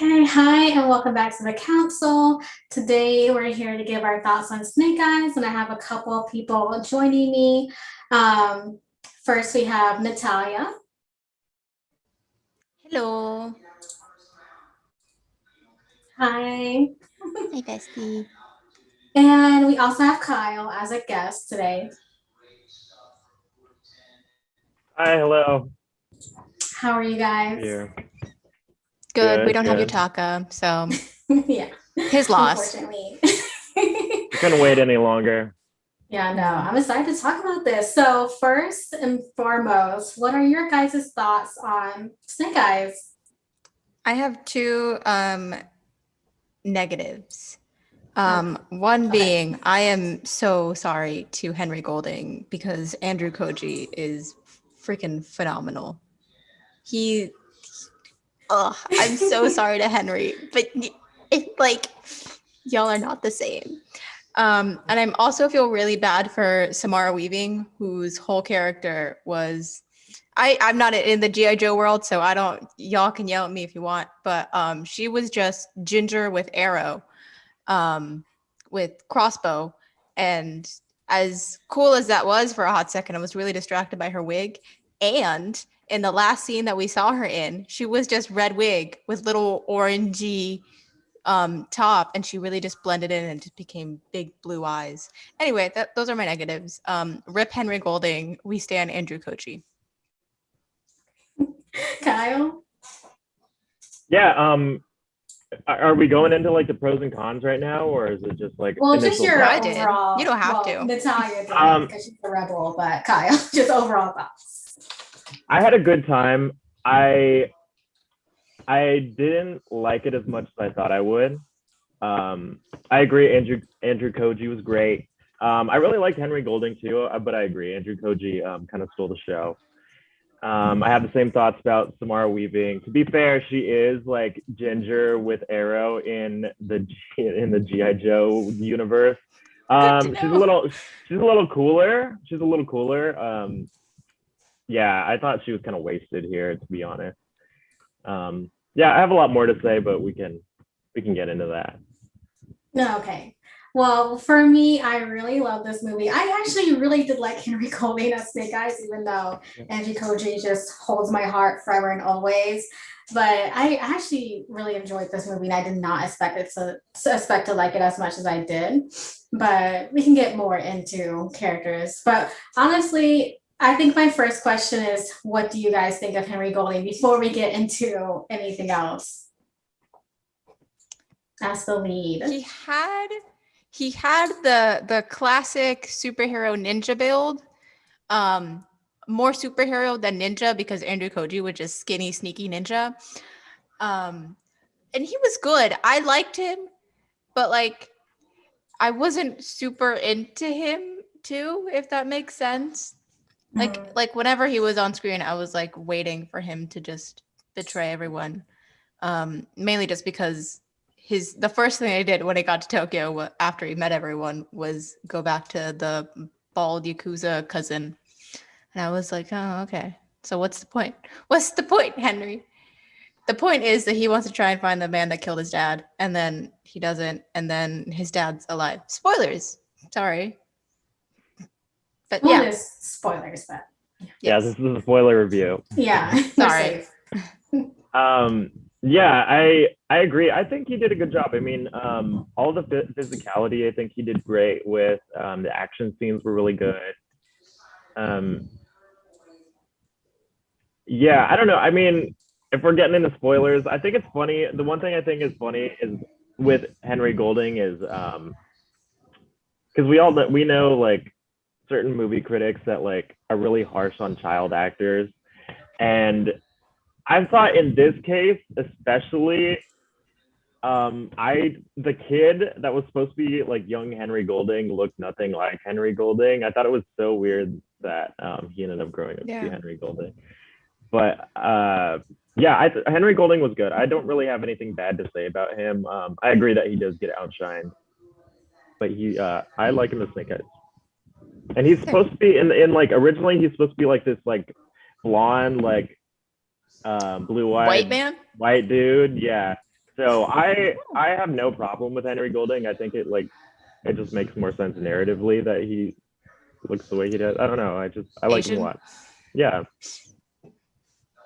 Okay, hi, and welcome back to the council. Today, we're here to give our thoughts on Snake Eyes, and I have a couple of people joining me. Um, First, we have Natalia. Hello. Hi. Hi, bestie. And we also have Kyle as a guest today. Hi, hello. How are you guys? Here. Good. We Good, don't have good. Yutaka, so Yeah, his loss. unfortunately. We couldn't wait any longer. Yeah, no, I'm excited to talk about this. So, first and foremost, what are your guys' thoughts on Snake Eyes? I have two negatives. Okay. One Okay. being, I am so sorry to Henry Golding because Andrew Koji is freaking phenomenal. I'm so sorry to Henry, but it's like y'all are not the same. And I'm also feel really bad for Samara Weaving, whose whole character was I'm not in the G.I. Joe world, so I don't y'all can yell at me if you want, but she was just Ginger with arrow, with crossbow. And as cool as that was for a hot second, I was really distracted by her wig. And in the last scene that we saw her in, she was just red wig with little orangey top, and she really just blended in and just became big blue eyes. Anyway, those are my negatives. Rip Henry Golding. We stand Andrew Kochi. Kyle? Yeah, are we going into like the pros and cons right now, or is it just like Well, just initial your I thoughts? did. overall. You don't have well, to. Natalia did Um, because she's a rebel, but Kyle, just overall thoughts. I had a good time. I didn't like it as much as I thought I would. I agree. Andrew Koji was great. I really liked Henry Golding too, but I agree. Andrew Koji kind of stole the show. I have the same thoughts about Samara Weaving. To be fair, she is like Ginger with Arrow in the GI Joe universe. Good to She's a know. little cooler. She's a little cooler. Yeah, I thought she was kind of wasted here, to be honest. Yeah, I have a lot more to say, but we can get into that. No, okay. Well, for me, I really love this movie. I actually really did like Henry Golding as Snake Eyes, even though Angie Koji just holds my heart forever and always. But I actually really enjoyed this movie, and I did not expect to like it as much as I did. But we can get more into characters. But honestly, I think my first question is, what do you guys think of Henry Golding before we get into anything else? As the lead. He had the classic superhero ninja build. More superhero than ninja because Andrew Koji was just skinny, sneaky ninja. And he was good. I liked him, but like I wasn't super into him too, if that makes sense. Like whenever he was on screen, I was like waiting for him to just betray everyone. Mainly just because the first thing I did when I got to Tokyo after he met everyone was go back to the bald Yakuza cousin. And I was like, oh, okay. So what's the point? What's the point, Henry? The point is that he wants to try and find the man that killed his dad, and then he doesn't, and then his dad's alive. Spoilers. Sorry. But Well, yeah. there's spoilers, but Yeah, this is a spoiler review. yeah, Sorry. Yeah, I agree. I think he did a good job. I mean, all the physicality, I think he did great with. The action scenes were really good. Yeah, I don't know. I mean, if we're getting into spoilers, I think it's funny. The one thing I think is funny is with Henry Golding is because we know like certain movie critics that like are really harsh on child actors, and I thought in this case especially, the kid that was supposed to be like young Henry Golding looked nothing like Henry Golding. I thought it was so weird that he ended up growing up to be Henry Golding. But yeah, Henry Golding was good. I don't really have anything bad to say about him. I agree that he does get outshined, but I like him as Snake Eyes. And he's supposed to be in like originally he's supposed to be like this like blonde like blue-eyed White man? white dude. Yeah. So I have no problem with Henry Golding. I think it just makes more sense narratively that he looks the way he does. I don't know. I like him a Asian. lot. Yeah.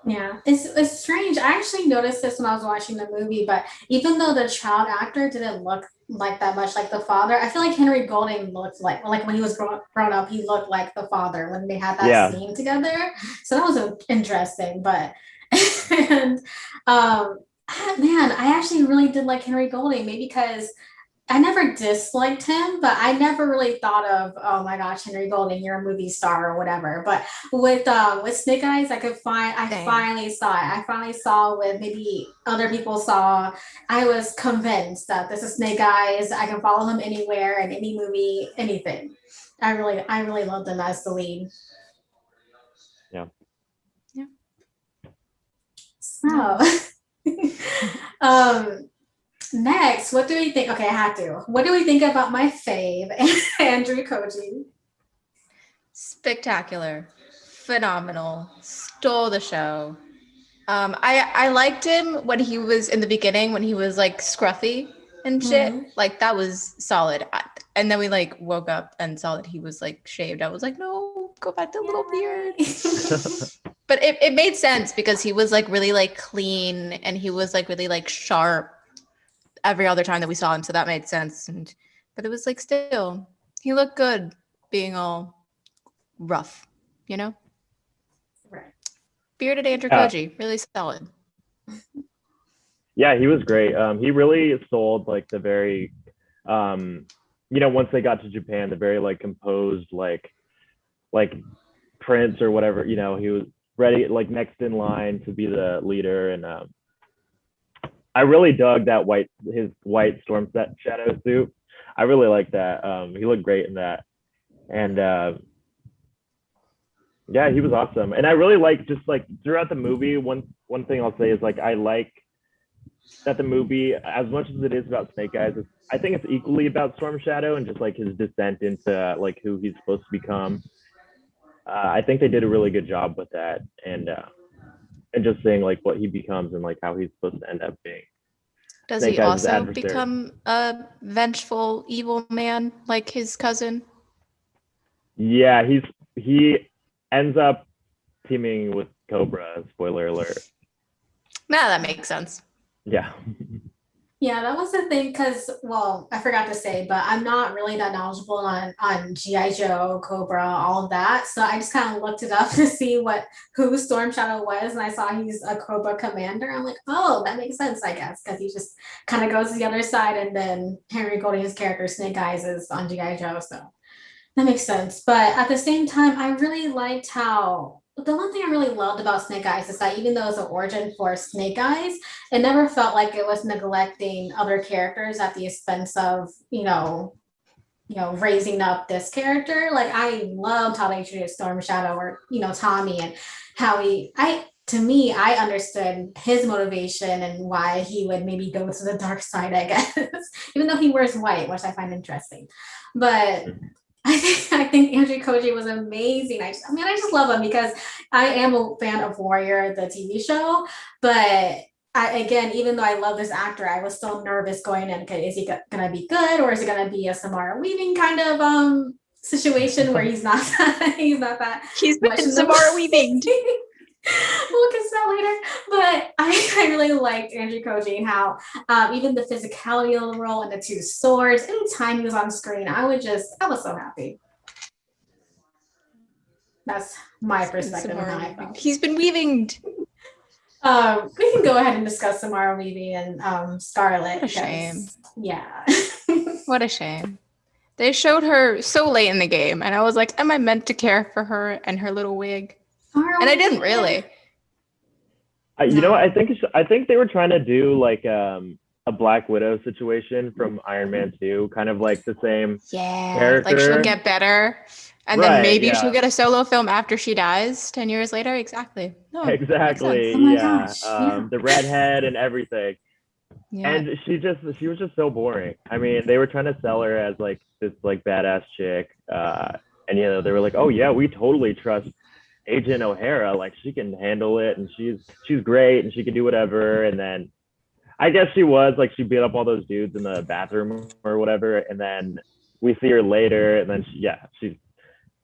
Yeah, it's strange. I actually noticed this when I was watching the movie, but even though the child actor didn't look like that much like the father, I feel like Henry Golding looked like when he was grown up, he looked like the father when they had that Yeah. scene together. So that was interesting. But and man, I actually really did like Henry Golding, maybe because I never disliked him, but I never really thought of, oh my gosh, Henry Golding, you're a movie star or whatever. But with Snake Eyes, I Same. finally saw it. I finally saw what maybe other people saw. I was convinced that this is Snake Eyes. I can follow him anywhere in any movie, anything. I really loved him as the lead. Yeah. Yeah. So next, what do we think? Okay, I have to. What do we think about my fave, Andrew Koji? Spectacular, phenomenal, stole the show. I liked him when he was in the beginning, when he was like scruffy and shit. Mhm. Like that was solid. And then we like woke up and saw that he was like shaved. I was like, no, go back to little beard. But it made sense because he was like really like clean and he was like really like sharp every other time that we saw him. So that made sense. But it was like still, he looked good being all rough, you know? Right. Bearded Andrew Yeah. Koji, really solid. Yeah, he was great. He really sold like the very, once they got to Japan, the very like composed, like Prince or whatever, he was ready, like next in line to be the leader. And I really dug his white storm shadow suit. I really like that. He looked great in that. And yeah, he was awesome. And I really like just like throughout the movie, one thing I'll say is like I like that the movie, as much as it is about Snake Eyes, I think it's equally about Storm Shadow and just like his descent into like who he's supposed to become. I think they did a really good job with that, and just saying like what he becomes and like how he's supposed to end up being. Does Snake he Eyes' also adversary. become a vengeful evil man like his cousin? Yeah, he ends up teaming with Cobra. Spoiler alert. Nah, that makes sense. Yeah. Yeah, that was the thing because, well, I forgot to say, but I'm not really that knowledgeable on G.I. Joe, Cobra, all of that. So I just kind of looked it up to see who Storm Shadow was, and I saw he's a Cobra commander. I'm like, oh, that makes sense, I guess, because he just kind of goes to the other side, and then Henry Golding's character, Snake Eyes, is on G.I. Joe, so that makes sense. But at the same time, I really liked how the one thing I really loved about Snake Eyes is that even though it's an origin for Snake Eyes, it never felt like it was neglecting other characters at the expense of, raising up this character. Like I loved how they treated Storm Shadow or, Tommy, and how to me, I understood his motivation and why he would maybe go to the dark side, I guess, even though he wears white, which I find interesting. But I think Andrew Koji was amazing. I just love him because I am a fan of Warrior, the TV show. But even though I love this actor, I was still nervous going in. Okay, is he gonna be good, or is it gonna be a Samara Weaving kind of situation where he's not he's not that. He's been Samara Weaving. We'll get to that later. But I really liked Andrew Koji and how even the physicality of the role and the two swords, anytime he was on screen, I was so happy. That's my perspective on how I felt. He's been weaving. We can go ahead and discuss Samara Weaving and Scarlet. What a shame. Yeah. What a shame. They showed her so late in the game, and I was like, am I meant to care for her and her little wig? And I didn't really. I think they were trying to do like a Black Widow situation from Iron Man 2, kind of like the same character. Like she'll get better, and then maybe she'll get a solo film after she dies 10 years later. Exactly. No, exactly. Oh gosh. The redhead and everything. Yeah. And she was just so boring. I mean, they were trying to sell her as like this like badass chick, and they were like, oh yeah, we totally trust Agent O'Hara, like she can handle it, and she's great, and she can do whatever. And then I guess she was like, she beat up all those dudes in the bathroom or whatever, and then we see her later, and then she's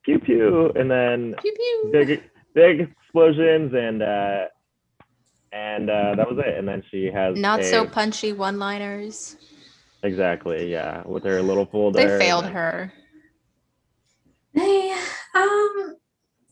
pew pew, and then Pew pew. big explosions, and that was it. And then she has Not so punchy one-liners. Exactly, yeah, with her little folder. They failed her. They,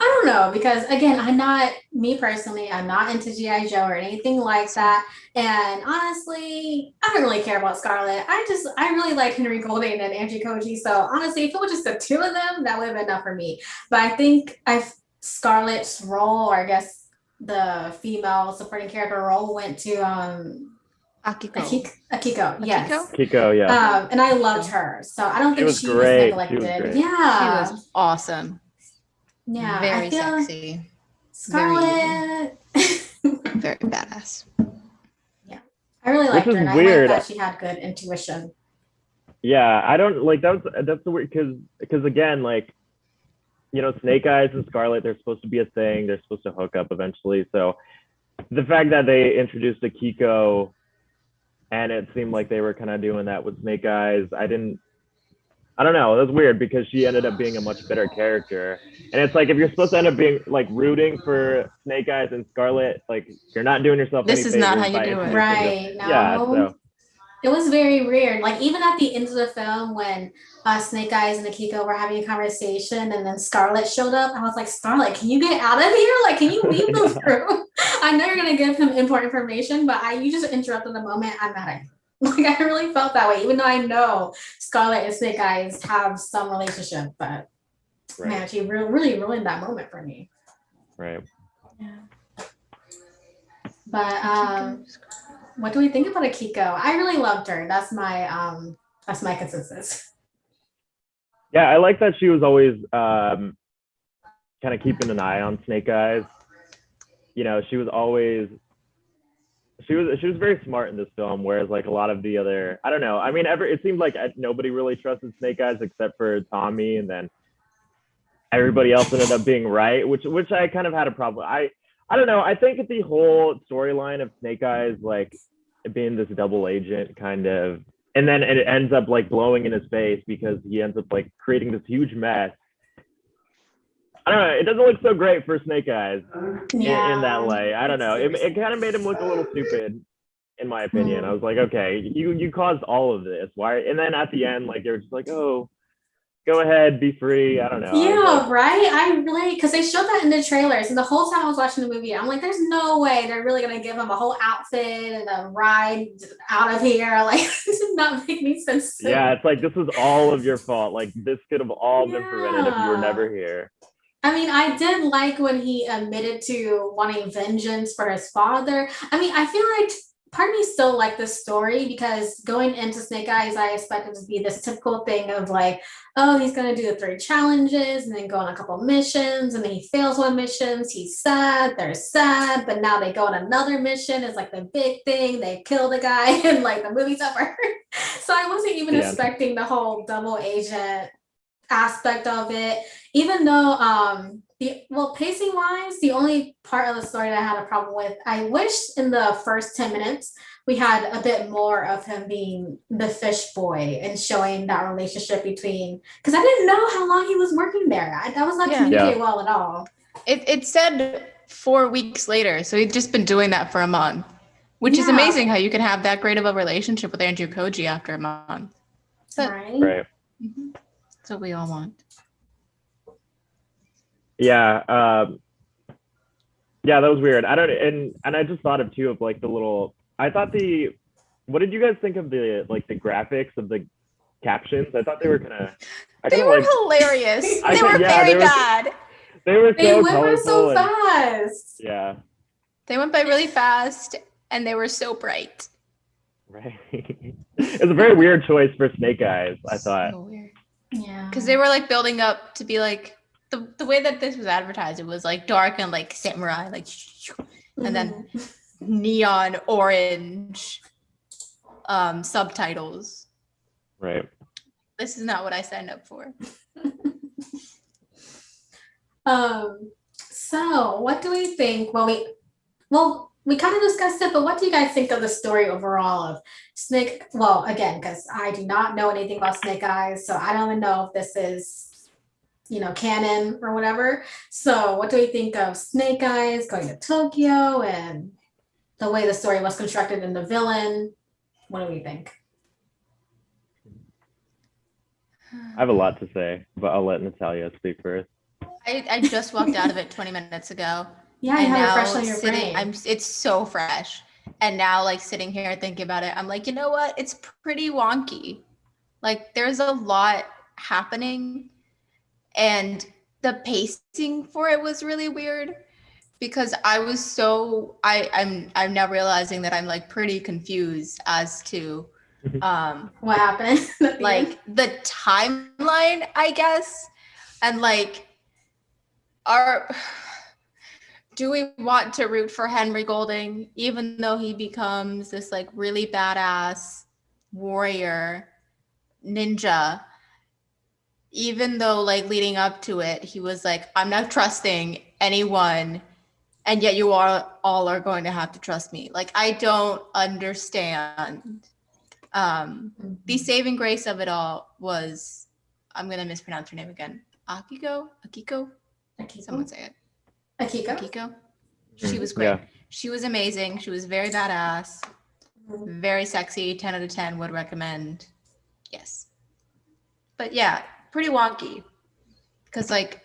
I don't know, because again, I'm not into G.I. Joe or anything like that. And honestly, I don't really care about Scarlett. I really like Henry Golding and Angie Koji. So honestly, if it was just the two of them, that would have been enough for me. But I think Scarlett's role, or I guess the female supporting character role, went to Akiko, yes. Akiko, yeah. And I loved her. So I don't think she was neglected. Yeah. She was awesome. Yeah, very sexy. Scarlett. Very badass. Yeah, I really liked her, and weird. I like that she had good intuition. Yeah, I don't like that's the weird because again, like, you know, Snake Eyes and Scarlett, they're supposed to be a thing. They're supposed to hook up eventually. So the fact that they introduced Akiko, and it seemed like they were kind of doing that with Snake Eyes, I don't know. That's weird because she ended up being a much better character. And it's like, if you're supposed to end up being like rooting for Snake Eyes and Scarlett, like, you're not doing yourself this any is not how you do it. Right. No. Yeah. So it was very weird. Like, even at the end of the film when Snake Eyes and Akiko were having a conversation and then Scarlett showed up, I was like, Scarlett, can you get out of here? Like, can you leave the room? I know you're going to give him important information, but you just interrupted the moment. I'm mad at you. Like, I really felt that way, even though I know Scarlett and Snake Eyes have some relationship, but man, she really ruined that moment for me. Right. Yeah. But what do we think about Akiko? I really loved her. That's my consensus. Yeah, I like that she was always kind of keeping an eye on Snake Eyes. You know, she was very smart in this film, whereas like a lot of the other, I don't know. I mean, it seemed like nobody really trusted Snake Eyes except for Tommy, and then everybody else ended up being right, which I kind of had a problem. I don't know. I think the whole storyline of Snake Eyes, like, being this double agent kind of, and then it ends up like blowing in his face because he ends up like creating this huge mess. I don't know. It doesn't look so great for Snake Eyes in that way. I don't know. It kind of made him look a little stupid, in my opinion. I was like, okay, you caused all of this. Why? And then at the end, like, they were just like, oh, go ahead, be free. I don't know. Yeah, right. I really, because they showed that in the trailers, and the whole time I was watching the movie, I'm like, there's no way they're really gonna give him a whole outfit and a ride out of here. Like, this does not make any sense. Yeah, it's like, this was all of your fault. Like, this could have all been prevented if you were never here. I mean, I did like when he admitted to wanting vengeance for his father. I mean, I feel like part of me still liked this story, because going into Snake Eyes, I expected it to be this typical thing of like, oh, he's going to do the 3 challenges and then go on a couple missions, and then he fails one missions. He's sad. They're sad. But now they go on another mission. It's like the big thing. They kill the guy and like the movie's over. So I wasn't even expecting the whole double agent aspect of it, even though pacing wise, the only part of the story that I had a problem with, I wish in the first 10 minutes we had a bit more of him being the fish boy and showing that relationship between, because I didn't know how long he was working there. That was not communicated well at all. It said 4 weeks later, so he'd just been doing that for a month, which is amazing how you can have that great of a relationship with Andrew Koji after a month. Right. Mm-hmm. That's what we all want. Yeah, that was weird. I don't, and I just thought of too of like the little. I thought what did you guys think of the graphics of the captions? I thought they were kind of. They were hilarious. They were very bad. They were so went by so fast. Yeah. They went by really fast, and they were so bright. Right. It's a very weird choice for Snake Eyes, I thought. So weird. Yeah. Because they were like building up to be like the way that this was advertised. It was like dark and like samurai, like, and then neon orange subtitles. Right. This is not what I signed up for. So what do we think? Well, we kind of discussed it, but what do you guys think of the story overall of Snake? Well, again, because I do not know anything about Snake Eyes, so I don't even know if this is, canon or whatever. So, what do we think of Snake Eyes going to Tokyo and the way the story was constructed and the villain? What do we think? I have a lot to say, but I'll let Natalia speak first. I just walked out of it 20 minutes ago. Yeah, you and have it now fresh on your brain. It's so fresh. And now like sitting here thinking about it, I'm like, you know what? It's pretty wonky. Like there's a lot happening and the pacing for it was really weird because I'm now realizing that I'm like pretty confused as to what happened like the timeline, I guess. And like do we want to root for Henry Golding, even though he becomes this like really badass warrior ninja? Even though like leading up to it, he was like, I'm not trusting anyone, and yet you all are going to have to trust me. Like I don't understand. The saving grace of it all was, I'm gonna mispronounce her name again. Akiko? Someone say it. Akiko. She was great. Yeah. She was amazing. She was very badass, very sexy. 10 out of 10 would recommend. Yes. But yeah, pretty wonky. Because like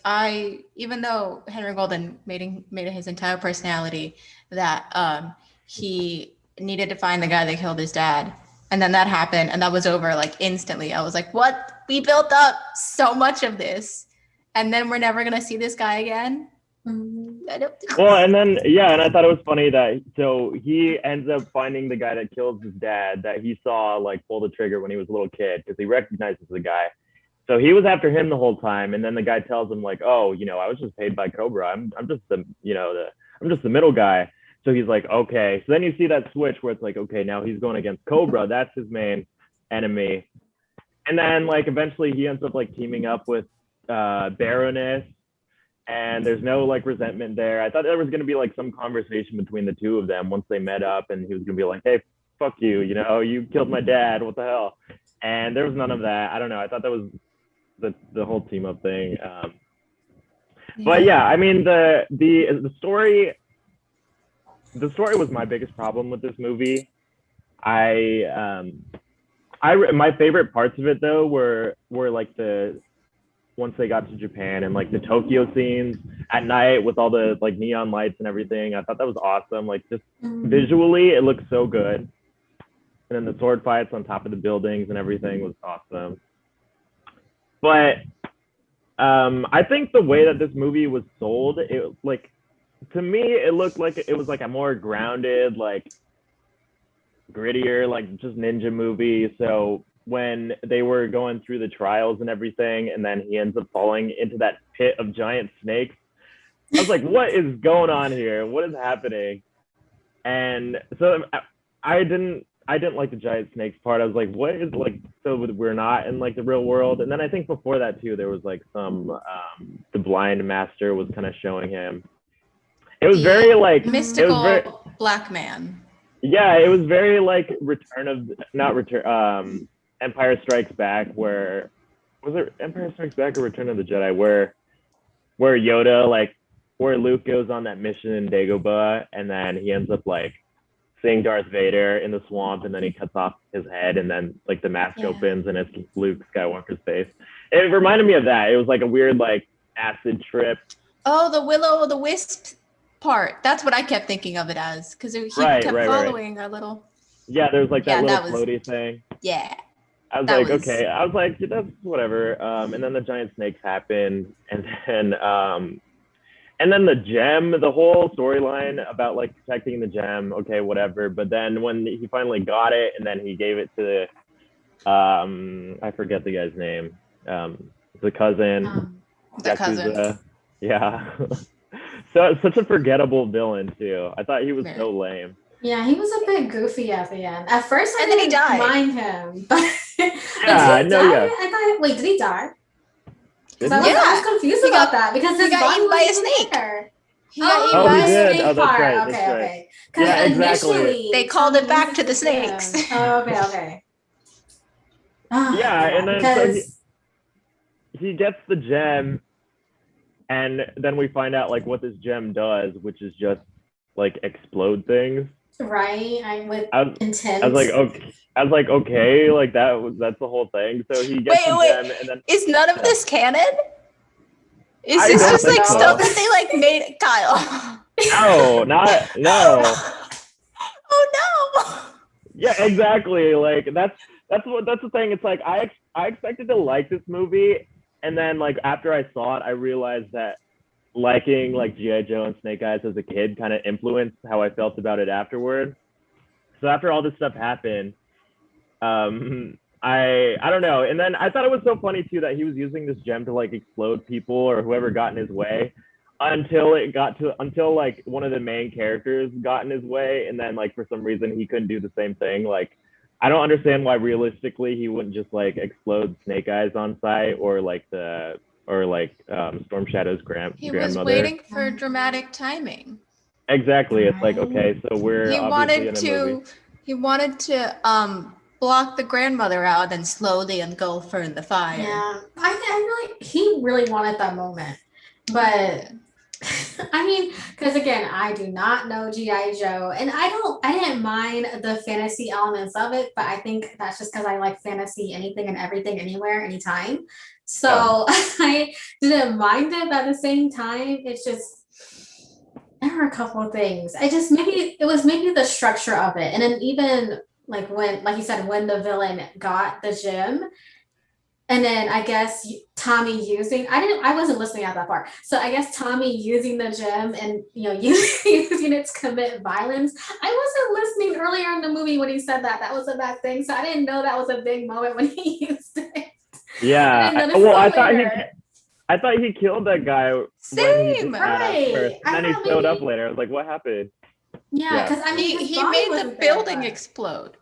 even though Henry Golden made his entire personality that he needed to find the guy that killed his dad, and then that happened, and that was over like instantly. I was like, what? We built up so much of this, and then we're never gonna see this guy again. Well, and then and I thought it was funny that so he ends up finding the guy that kills his dad that he saw like pull the trigger when he was a little kid because he recognizes the guy. So he was after him the whole time, and then the guy tells him like, "Oh, I was just paid by Cobra. I'm just the I'm just the middle guy." So he's like, "Okay." So then you see that switch where it's like, "Okay, now he's going against Cobra. That's his main enemy." And then like eventually he ends up like teaming up with Baroness. And there's no like resentment there. I thought there was gonna be like some conversation between the two of them once they met up, and he was gonna be like, "Hey, fuck you, you killed my dad. What the hell?" And there was none of that. I don't know. I thought that was the whole team up thing. But yeah, I mean the story was my biggest problem with this movie. My favorite parts of it though were like once they got to Japan and like the Tokyo scenes at night with all the like neon lights and everything. I thought that was awesome. Like just visually, it looked so good. And then the sword fights on top of the buildings and everything was awesome. But I think the way that this movie was sold, it like to me, it looked like it was like a more grounded, like grittier, like just ninja movie. So when they were going through the trials and everything, and then he ends up falling into that pit of giant snakes, I was like, what is going on here? What is happening? And so I didn't like the giant snakes part. I was like, what is like, so we're not in like the real world? And then I think before that too, there was like some, the blind master was kind of showing him. It was very like mystical black man. Yeah, it was very like Empire Strikes Back, where was it Empire Strikes Back or Return of the Jedi, where Yoda, like where Luke goes on that mission in Dagobah, and then he ends up like seeing Darth Vader in the swamp, and then he cuts off his head, and then like the mask opens and it's Luke Skywalker's face. It reminded me of that. It was like a weird like acid trip. Oh, the Will-O-the-Wisp part. That's what I kept thinking of it as, because he kept following our little. Yeah, there's like that little floaty thing. Yeah. I was like, okay. I was like, that's whatever. And then the giant snakes happen, and then the gem, the whole storyline about like protecting the gem, okay, whatever. But then when he finally got it, and then he gave it to I forget the guy's name, the cousin. The cousin. Yeah. So such a forgettable villain too. I thought he was so lame. Yeah, he was a bit goofy at the end. At first, I didn't mind him, but I thought, wait, did he die? I was confused about that because his got body eaten by a wasn't snake. there. He got Oh, he eaten by did. snake Oh, that's part. right. Okay, That's right. okay. Because Yeah, exactly. initially They called it back Tommy to the uses the gem. snakes. Oh, okay. Oh, Yeah, yeah, and then so because he gets the gem, and then we find out like what this gem does, which is just like explode things. right, with I was, I was intent. like, okay. I was like, okay, like that's the whole thing. So he gets the Wait. gem, and then Is none of this canon? Is I this don't just think like so. stuff that they like made, Kyle? No. Oh no. Yeah, exactly. Like that's the thing. It's like I expected to like this movie, and then like after I saw it, I realized that liking like G.I. Joe and Snake Eyes as a kid kind of influenced how I felt about it afterward. So after all this stuff happened, I don't know. And then I thought it was so funny too that he was using this gem to like explode people or whoever got in his way until like one of the main characters got in his way, and then like for some reason he couldn't do the same thing. Like I don't understand why realistically he wouldn't just like explode Snake Eyes on sight or like Storm Shadow's He grandmother. was waiting for dramatic timing. Exactly. It's like, okay, so we're He obviously wanted in a movie. block the grandmother out and slowly engulf her in the fire. Yeah, he really wanted that moment, but I mean, because again, I do not know G.I. Joe, and I didn't mind the fantasy elements of it, but I think that's just because I like fantasy, anything and everything, anywhere, anytime. So I didn't mind it, but at the same time, it's just there were a couple of things. Maybe it was maybe the structure of it, and then even like when, like you said, when the villain got the gem, and then I guess Tommy I wasn't listening at that part. So I guess Tommy using the gem and using it to commit violence. I wasn't listening earlier in the movie when he said that was a bad thing. So I didn't know that was a big moment when he used it. Yeah. I thought he killed that guy when he did that at first. And then he showed up later. I was like, what happened? Yeah, because I mean, he made the building explode.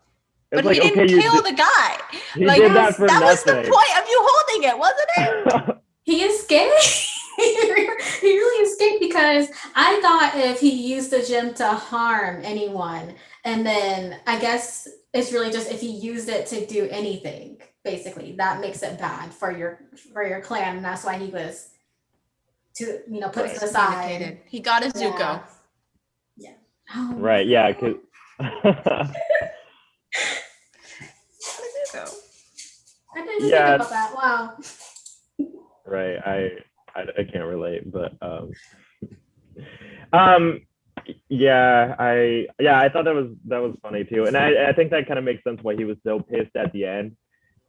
But like, he didn't kill the guy. He did that for nothing. That was the point of you holding it, wasn't it? He escaped. He really escaped because I thought if he used the gem to harm anyone, and then I guess it's really just if he used it to do anything, basically, that makes it bad for your clan, and that's why he was put to the side. He got a Zuko. Yeah. Oh, right. Yeah. Because. I didn't think about that. Wow. Right. I can't relate, but yeah, I thought that was funny too, and I think that kind of makes sense why he was so pissed at the end,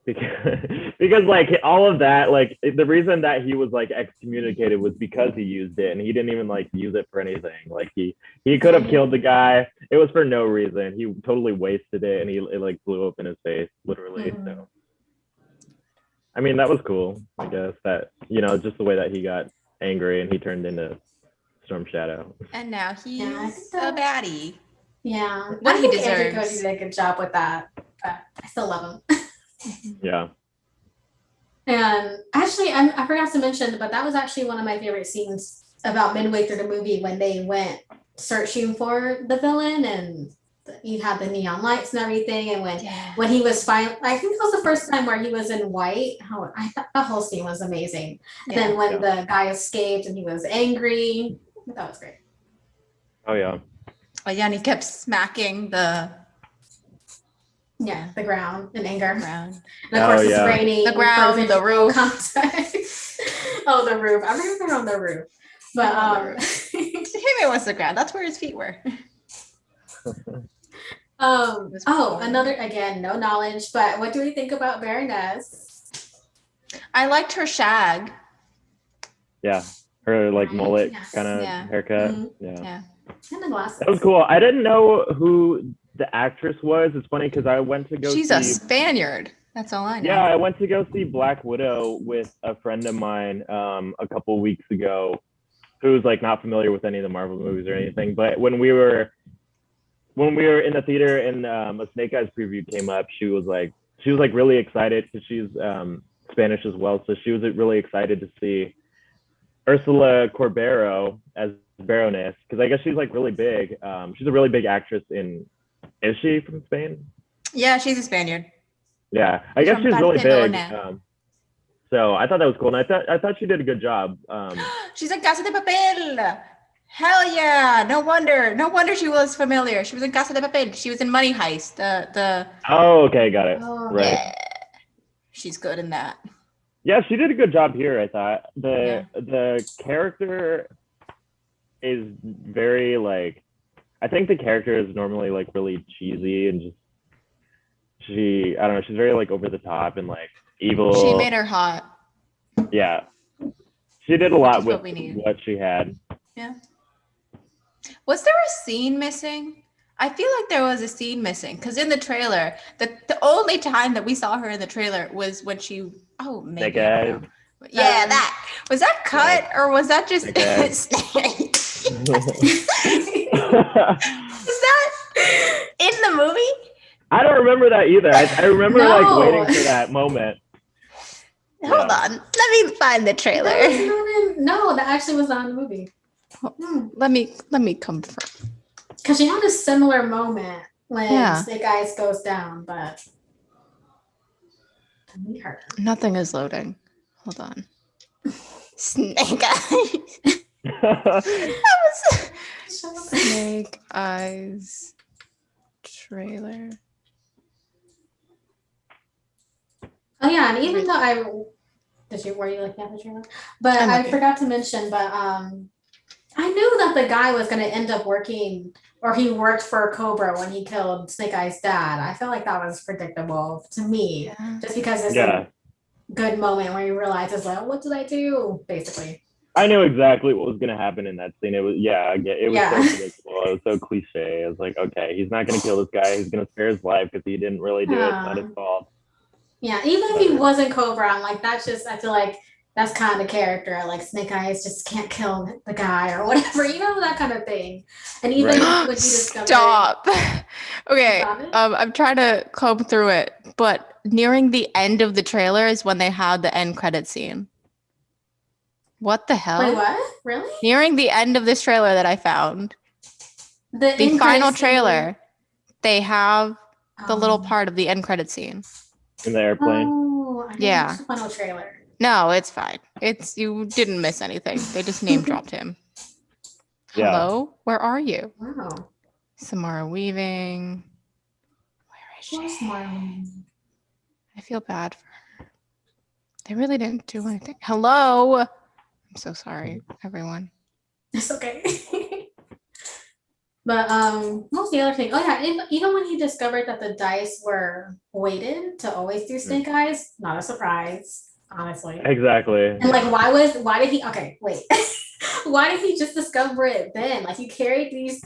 because like all of that, like the reason that he was like excommunicated was because he used it, and he didn't even like use it for anything. Like he could have killed the guy. It was for no reason. He totally wasted it, and it like blew up in his face, literally. So I mean, that was cool, I guess, that just the way that he got angry and he turned into Storm Shadow. And now he's a baddie. Yeah, what he deserves. Andrew Koji did a good job with that. But I still love him. Yeah. And actually, I forgot to mention, but that was actually one of my favorite scenes about midway through the movie when they went searching for the villain, and you had the neon lights and everything, and when he was finally, I think it was the first time where he was in white. I thought the whole scene was amazing. And then when the guy escaped and he was angry, that was great. Oh yeah. Oh yeah, and he kept smacking the ground in anger. And of course it's raining. The ground, the roof. Oh, the roof. I've never been on the roof. But it was the ground. That's where his feet were. Another, again, no knowledge, but what do we think about Baroness? I liked her shag. Yeah, her like mullet kind of haircut. Mm-hmm. Yeah. And the glasses. That was cool. I didn't know who the actress was. It's funny because I went to go. She's a Spaniard. That's all I know. Yeah, I went to go see Black Widow with a friend of mine a couple weeks ago, who's like not familiar with any of the Marvel movies or anything. But when we were in the theater and a Snake Eyes preview came up, she was like really excited because she's Spanish as well. So she was really excited to see Ursula Corbero as Baroness, because I guess she's like really big. She's a really big actress in. Is she from Spain? Yeah, she's a Spaniard. Yeah, I guess From she's really big. Barcelona. So I thought that was cool, and I thought she did a good job. She's in Casa de Papel. Hell yeah! No wonder she was familiar. She was in Casa de Papel. She was in Money Heist. The Oh, okay, got it. Oh, Right. Yeah. She's good in that. Yeah, she did a good job here. I thought the character is very like. I think the character is normally like really cheesy and just I don't know. She's very like over the top and like evil. She made her hot. Yeah, she did a lot with what she had. Yeah. Was there a scene missing? I feel like there was a scene missing because in the trailer, the only time that we saw her in the trailer was when she. Oh, maybe. Yeah, that was that cut or was that just snake? Is that in the movie? I don't remember that either. I remember like waiting for that moment. Hold on, let me find the trailer. No, that actually was not in the movie. Let me confirm. Because she had a similar moment when Snake Eyes goes down, but nothing is loading. Hold on. Snake Eyes. Snake Eyes trailer. Oh yeah, and even though were you looking at the trailer? But I forgot to mention, but I knew that the guy was gonna end up working, or he worked for Cobra when he killed Snake Eyes' dad. I felt like that was predictable to me, just because it's a good moment where you realize it's like, what did I do? Basically. I knew exactly what was gonna happen in that scene. It was so predictable. It was so cliche. I was like, okay, he's not gonna kill this guy. He's gonna spare his life because he didn't really do it. It's not his fault. Yeah, even if he wasn't Cobra, I'm like, that's just, I feel like that's kind of the character. Like Snake Eyes just can't kill the guy or whatever, that kind of thing. And even when he discovered Stop. Okay, I'm trying to comb through it, but nearing the end of the trailer is when they had the end credit scene. What the hell? Wait, what? Really? Nearing the end of this trailer that I found, the final trailer, they have the little part of the end credit scene. In the airplane? Oh, I didn't watch the final trailer. No, it's fine. You didn't miss anything. They just name dropped him. Yeah. Hello? Where are you? Wow. Samara Weaving. Where is she? Samara. I feel bad for her. They really didn't do anything. Hello? I'm so sorry, everyone. It's okay. But what was the other thing? Oh yeah, even when he discovered that the dice were weighted to always do Snake Eyes, not a surprise, honestly. Exactly. And like, why did he? Okay, wait. Why did he just discover it then? Like, you carried these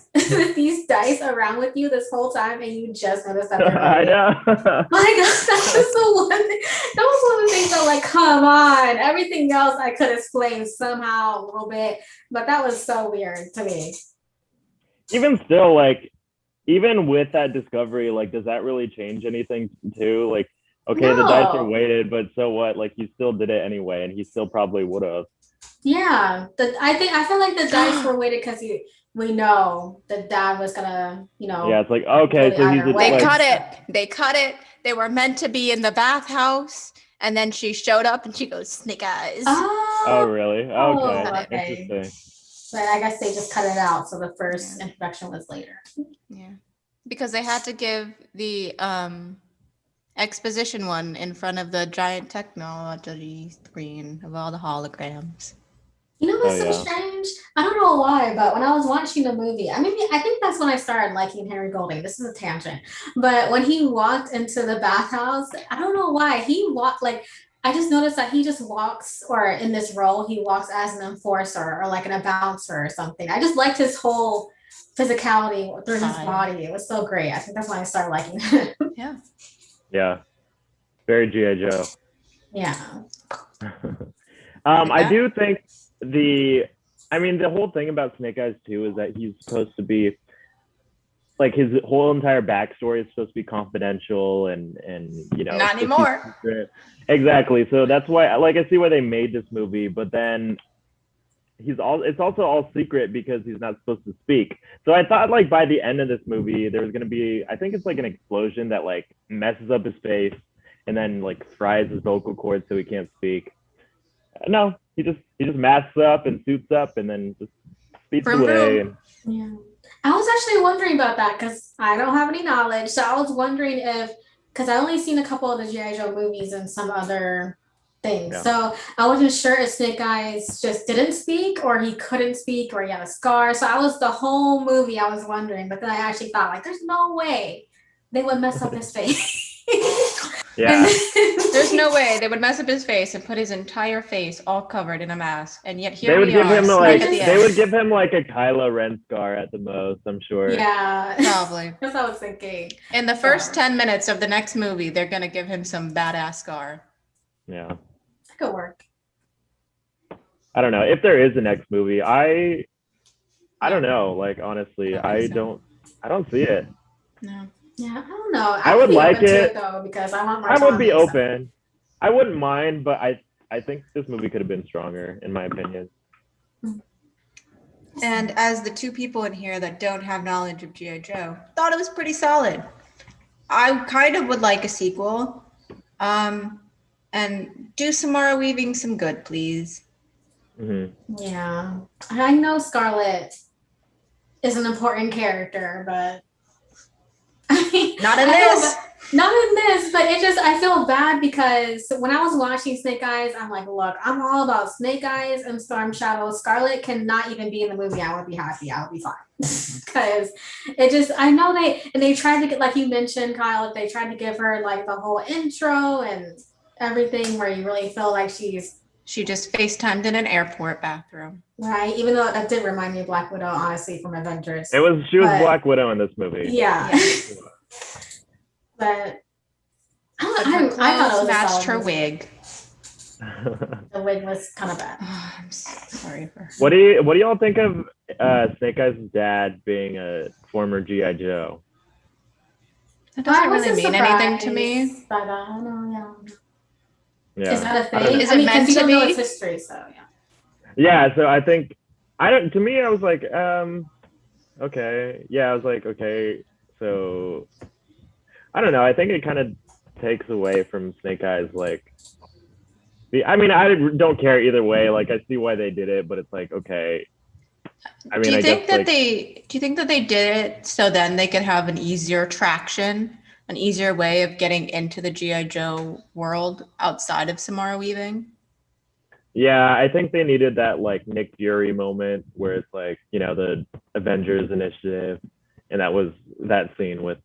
dice around with you this whole time, and you just noticed that they're I know. My God, that's just the one thing. That was one of the things that, like, come on. Everything else I could explain somehow a little bit, but that was so weird to me. Even still, like, even with that discovery, like, does that really change anything too? Like, okay, the dice are weighted, but so what? Like, he still did it anyway, and he still probably would have. Yeah, I feel like the dice were weighted because we know that dad was gonna, Yeah, it's like, okay, so They cut it. They were meant to be in the bathhouse, and then she showed up, and she goes, Snake Eyes. Oh really? Okay. Interesting. But I guess they just cut it out, so the first introduction was later. Yeah, because they had to give the exposition one in front of the giant technology screen of all the holograms. You know what's so strange? I don't know why, but when I was watching the movie, I think that's when I started liking Henry Golding. This is a tangent. But when he walked into the bathhouse, I don't know why. He walked I just noticed that he just walks, or in this role, he walks as an enforcer or like a bouncer or something. I just liked his whole physicality through his body. It was so great. I think that's when I started liking it. Yeah. Yeah. Very G.I. Joe. Yeah. I do think the whole thing about Snake Eyes too is that he's supposed to be, like, his whole entire backstory is supposed to be confidential and not anymore. Exactly. So that's why, like, I see why they made this movie, but then it's also all secret because he's not supposed to speak. So I thought like by the end of this movie there was gonna be, I think it's like an explosion that like messes up his face and then like fries his vocal cords so he can't speak. No, he just masks up and suits up and then just speaks away. And yeah, I was actually wondering about that because I don't have any knowledge. So I was wondering if, because I only seen a couple of the G.I. Joe movies and some other things. yeah. So I wasn't sure if Snake Eyes just didn't speak or he couldn't speak or he had a scar. So I was the whole movie I was wondering, but then I actually thought like, there's no way they would mess up his face. Yeah. There's no way they would mess up his face and put his entire face all covered in a mask, and yet here They would we give are. him smack like at the they end. would give him like a Kylo Ren scar at the most, I'm sure. Yeah, Probably. that's what I was thinking. In the first 10 minutes of the next movie, they're gonna give him some badass scar. Yeah. That could work. I don't know. If there is a next movie, I don't know. Like honestly, I don't see it. No. Yeah, I don't know. I would be like open to it. though because I want more. I would be Tommy, so. open. I wouldn't mind, but I think this movie could have been stronger, in my opinion. And as the two people in here that don't have knowledge of G.I. Joe, thought it was pretty solid. I kind of would like a sequel. And do Samara Weaving some good, please. Mm-hmm. Yeah, I know Scarlett is an important character, but I mean, Not in this. Not in this, but it just, I feel bad because when I was watching Snake Eyes, I'm like, look, I'm all about Snake Eyes and Storm Shadow. Scarlett cannot even be in the movie. I would be happy. I would be fine. Because it just, I know they tried to get, like you mentioned, Kyle, they tried to give her like the whole intro and everything where you really feel like She just FaceTimed in an airport bathroom. right, even though that did remind me of Black Widow, honestly, from Avengers. She was Black Widow in this movie. Yeah. But I thought it was matched a her movie. wig. The wig was kind of bad. Oh, I'm sorry for her. What do y'all think of Snake Eyes' dad being a former G.I. Joe? That doesn't I really wasn't mean anything to surprised, me. But I don't know, yeah. Yeah. Is that a thing? Is it meant because you to don't know be? its history, so yeah. Yeah, so I think to me I was like, okay. Yeah, I was like, okay, so I don't know. I think it kind of takes away from Snake Eyes, like I mean, I don't care either way. Like I see why they did it, but it's like, okay. I mean, do you think that like, they did it so then they could have an easier traction, an easier way of getting into the G.I. Joe world outside of Samara Weaving? yeah, I think they needed that like Nick Fury moment where it's like, the Avengers Initiative, and that was that scene with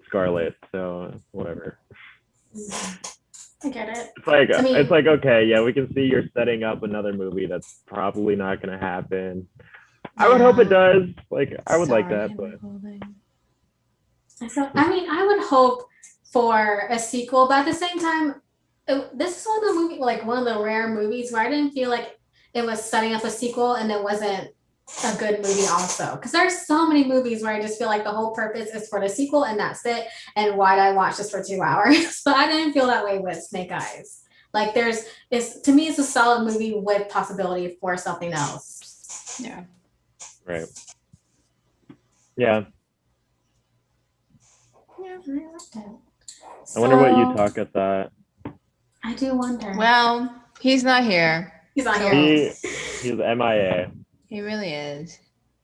Scarlett. So whatever. I get it. It's like okay, yeah, we can see you're setting up another movie that's probably not going to happen. I would hope it does. Like I would like that, but I would hope for a sequel, but at the same time, this is one of the rare movies where I didn't feel like it was setting up a sequel and it wasn't a good movie also. Because there's so many movies where I just feel like the whole purpose is for the sequel and that's it. And why'd I watch this for 2 hours? But I didn't feel that way with Snake Eyes. Like to me, it's a solid movie with possibility for something else. Yeah. Right. Yeah. Yeah, I liked it. I wonder what Utaka thought. I do wonder. Well, he's not here. He's not here. He's MIA. He really is.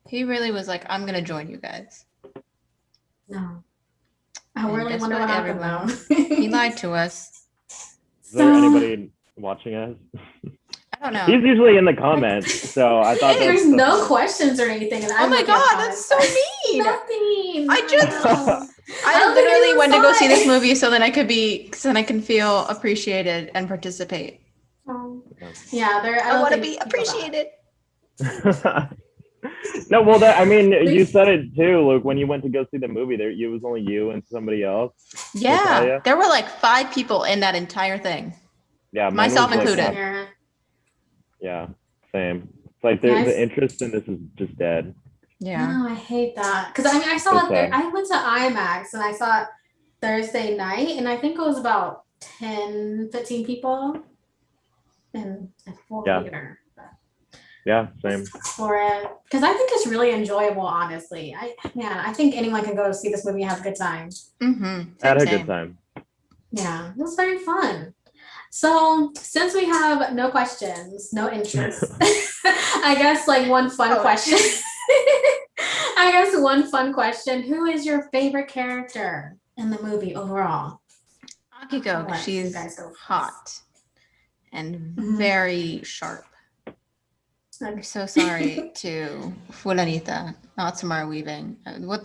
He really was like, I'm going to join you guys. No. I And really guess wonder what, what happened everyone? though. He lied to us. Is there So- anybody watching us? I don't know. He's usually in the comments, so I thought There's no questions or anything. And Oh my God, that's so mean. Nothing. I just- No. I don't think literally it was went to go see fun. this movie so then I can feel appreciated and participate. Oh. Yeah, I want to be appreciated. No, well, you said it too, Luke. When you went to go see the movie, it was only you and somebody else. Yeah, Natalia? there were like 5 people in that entire thing. Yeah, mine Myself was, like, included. Yeah. Yeah, same. It's like Nice. the interest in this is just dead. Yeah. No, I hate that. Because I saw it there. I went to IMAX and I saw it Thursday night, and I think it was about 10, 15 people in a full Yeah. theater. Yeah, same. for it because I think it's really enjoyable. Honestly, I think anyone can go see this movie and have a good time. Mm-hmm. I had a good time. Yeah, it was very fun. So since we have no questions, no interest, I guess like one fun question. I guess one fun question. Who is your favorite character in the movie overall? Akiko, I'll let you she's guys go first. hot and Mhm. very sharp. I'm so sorry to Fulanita, not Samara Weaving. What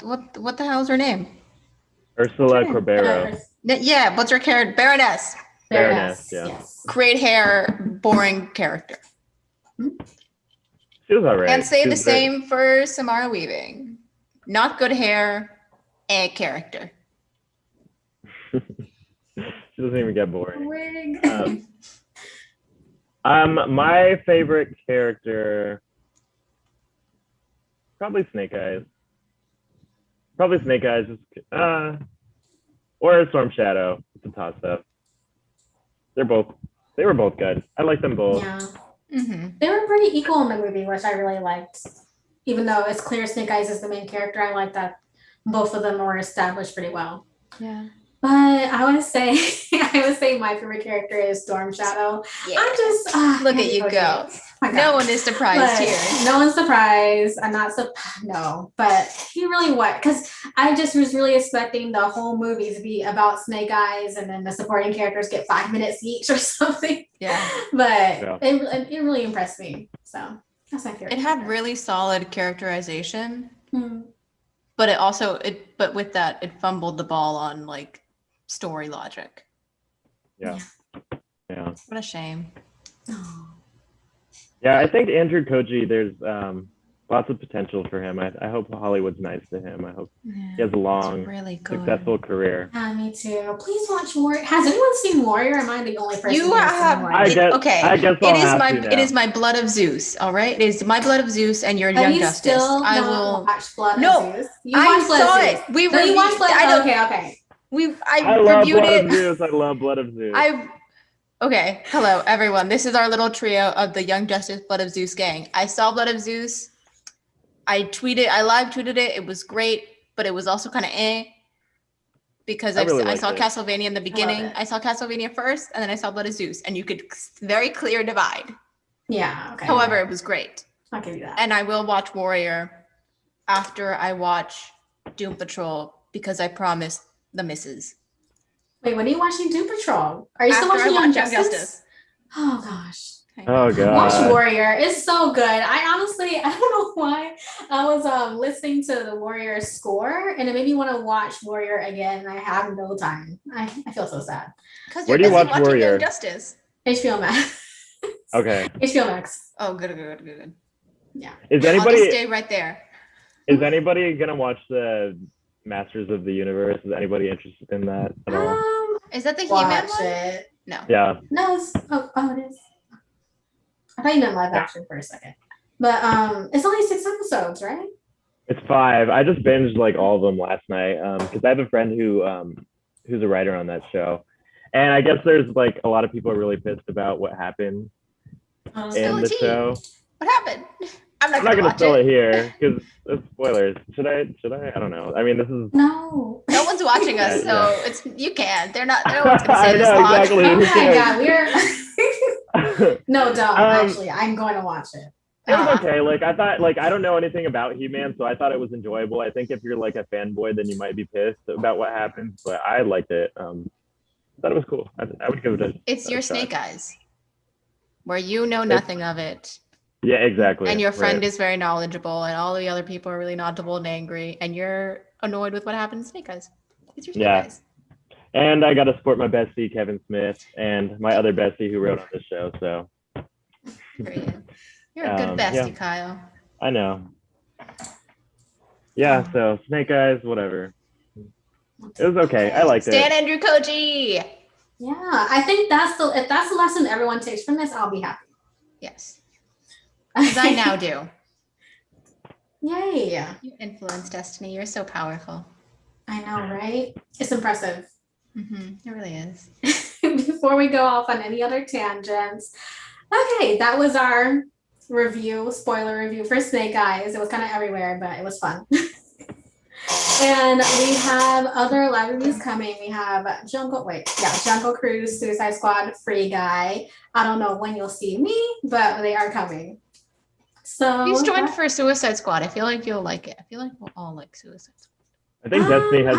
the hell's her name? Ursula Corbero. Yeah, what's her character? Baroness. Baroness, yeah. Yes. Great hair, boring character. She was alright. And say She the was great. same for Samara Weaving. Not good hair, a character. She doesn't even get boring. Wig. My favorite character, probably Snake Eyes. Or Storm Shadow. It's a toss-up. They were both good. I like them both. Yeah. Mm-hmm. They were pretty equal in the movie, which I really liked. Even though it's clear Snake Eyes is the main character, I like that both of them were established pretty well. Yeah. But I would say my favorite character is Storm Shadow. Yeah. I'm just Look at you go. No one is surprised here. No one's surprised. I'm not no, but he really what? Because I just was really expecting the whole movie to be about Snake Eyes, and then the supporting characters get 5 minutes each or something. Yeah. But it really impressed me. So that's my favorite. It had really solid characterization, Hmm. but but with that, it fumbled the ball on like story logic. Yeah. What a shame. Oh. Yeah, I think Andrew Koji, there's lots of potential for him. I hope Hollywood's nice to him. I hope he has a long, really good. successful career. Yeah, me too. Please watch Warrior. Has anyone seen Warrior? Am I the only person You who has have. seen Warrior? I guess it is my Blood of Zeus. All right, it is my Blood of Zeus, and your Have Young you Justice. still I not will watch Blood No, of Zeus? I saw it. We you watched Blood. I don't. Okay. I love reviewed Blood it. of Zeus. I love Blood of Zeus. Okay, hello everyone. This is our little trio of the Young Justice Blood of Zeus gang. I saw Blood of Zeus. I live tweeted it. It was great, but it was also kind of because I saw Castlevania in the beginning. I saw Castlevania first, and then I saw Blood of Zeus, and you could very clear divide. Yeah. Okay. However, it was great. I'll give you that. And I will watch Warrior after I watch Doom Patrol because I promised the missus. Wait, when are you watching Doom Patrol? Are you still watching Young Justice? Oh gosh. Oh god. Watch Warrior. It's so good. I don't know why. I was listening to the Warrior score and it made me want to watch Warrior again. And I have no time. I feel so sad. Because where do you watch Warrior? Young Justice. HBO Max. Okay. HBO Max. Oh, good. Yeah. Is anybody I'll just stay right there? Is anybody gonna watch the Masters of the Universe? Is anybody interested in that at all? Is that the He-Man one? It. No. Yeah. No, it's it is. I thought you meant live action for a second. But it's only 6 episodes, right? It's 5. I just binged like all of them last night because I have a friend who's a writer on that show, and I guess there's like a lot of people are really pissed about what happened in the show. What happened? I'm not gonna spill it here because it's spoilers. Should I? I don't know. I mean, this is no one's watching us, so it's you can. No one's gonna say this long. Exactly. Oh my god, we're no, don't actually. I'm going to watch it. It was okay. Like I thought, like I don't know anything about He-Man, so I thought it was enjoyable. I think if you're like a fanboy, then you might be pissed about what happened, but I liked it. I thought it was cool. I would give it a. It's your Snake Eyes, where you know nothing of it. Yeah, exactly. And your friend is very knowledgeable, and all the other people are really knowledgeable and angry, and you're annoyed with what happened in Snake Eyes. It's your Snake Eyes. And I got to support my bestie, Kevin Smith, and my other bestie who wrote on this show. So. Great. You're a good bestie, Kyle. I know. Yeah, so Snake Eyes, whatever. It was okay. I liked it. Stan Andrew Koji. Yeah, I think if that's the lesson everyone takes from this, I'll be happy. Yes. As I now do. Yay. You influence Destiny. You're so powerful. I know, right? It's impressive. It really is. Before we go off on any other tangents. Okay, that was our spoiler review for Snake Eyes. It was kind of everywhere, but it was fun. And we have other live reviews coming. We have Jungle Cruise, Suicide Squad, Free Guy. I don't know when you'll see me, but they are coming. So Please join for Suicide Squad. I feel like you'll like it. I feel like we'll all like Suicide Squad. I think Destiny has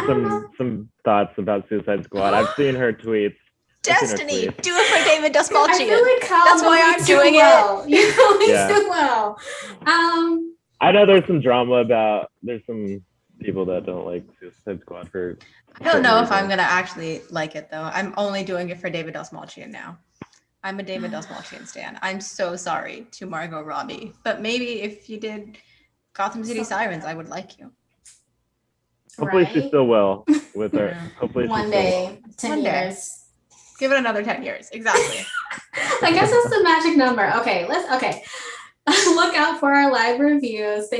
some thoughts about Suicide Squad. I've seen her tweets. Destiny, do it for David Dastmalchian. I feel like Kyle That's why I'm doing it. You know me too well. I know there's some drama about there's some people that don't like Suicide Squad for. I don't know if I'm gonna actually like it though. I'm only doing it for David Dastmalchian now. I'm a David Dastmalchian stan. I'm so sorry to Margot Robbie, but maybe if you did Gotham City Sirens, I would like you. Hopefully she still will with her. Hopefully one day, 10 years. Give it another 10 years. Exactly. I guess that's the magic number. Okay, look out for our live reviews. Thank